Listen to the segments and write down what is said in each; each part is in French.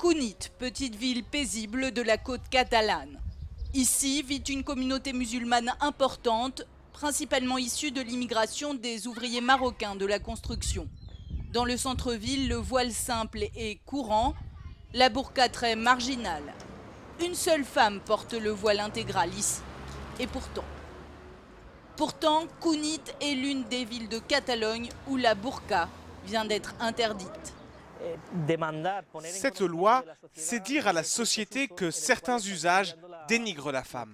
Cunit, petite ville paisible de la côte catalane. Ici vit une communauté musulmane importante, principalement issue de l'immigration des ouvriers marocains de la construction. Dans le centre-ville, le voile simple est courant, la burqa très marginale. Une seule femme porte le voile intégral ici. Et pourtant, Cunit est l'une des villes de Catalogne où la burqa vient d'être interdite. Cette loi, c'est dire à la société que certains usages dénigrent la femme.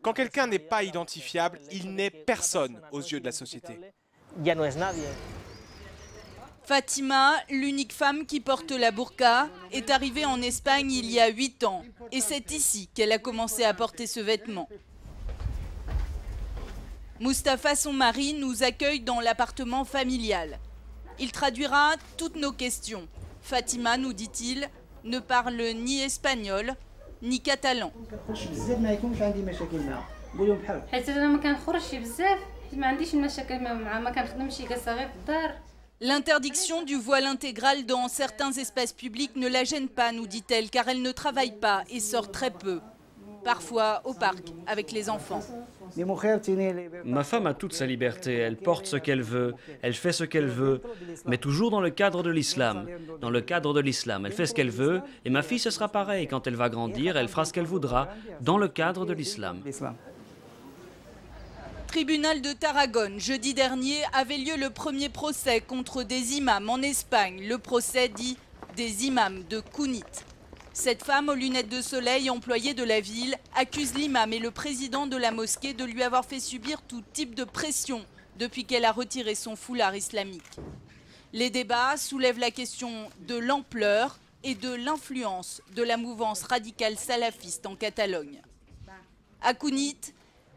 Quand quelqu'un n'est pas identifiable, il n'est personne aux yeux de la société. Fatima, l'unique femme qui porte la burqa, est arrivée en Espagne il y a 8 ans. Et c'est ici qu'elle a commencé à porter ce vêtement. Mustapha, son mari, nous accueille dans l'appartement familial. Il traduira toutes nos questions. Fatima, nous dit-il, ne parle ni espagnol ni catalan. L'interdiction du voile intégral dans certains espaces publics ne la gêne pas, nous dit-elle, car elle ne travaille pas et sort très peu. Parfois au parc avec les enfants. Ma femme a toute sa liberté, elle porte ce qu'elle veut, elle fait ce qu'elle veut, mais toujours dans le cadre de l'islam. Dans le cadre de l'islam, elle fait ce qu'elle veut, et ma fille ce sera pareil. Quand elle va grandir, elle fera ce qu'elle voudra, dans le cadre de l'islam. Tribunal de Tarragone, jeudi dernier, avait lieu le premier procès contre des imams en Espagne. Le procès dit des imams de Cunit. Cette femme aux lunettes de soleil, employée de la ville, accuse l'imam et le président de la mosquée de lui avoir fait subir tout type de pression depuis qu'elle a retiré son foulard islamique. Les débats soulèvent la question de l'ampleur et de l'influence de la mouvance radicale salafiste en Catalogne. À Cunit,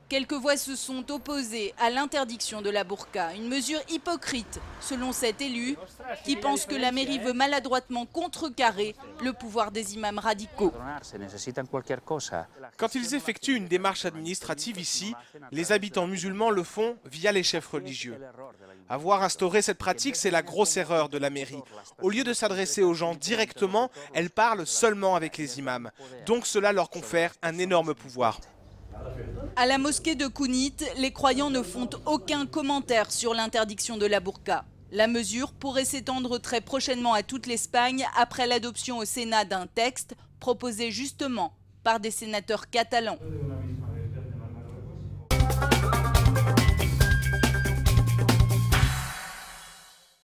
quelques voix se sont opposées à l'interdiction de la burqa, une mesure hypocrite selon cet élu qui pense que la mairie veut maladroitement contrecarrer le pouvoir des imams radicaux. Quand ils effectuent une démarche administrative ici, les habitants musulmans le font via les chefs religieux. Avoir instauré cette pratique, c'est la grosse erreur de la mairie. Au lieu de s'adresser aux gens directement, elle parle seulement avec les imams. Donc cela leur confère un énorme pouvoir. À la mosquée de Cunit, les croyants ne font aucun commentaire sur l'interdiction de la burqa. La mesure pourrait s'étendre très prochainement à toute l'Espagne après l'adoption au Sénat d'un texte proposé justement par des sénateurs catalans.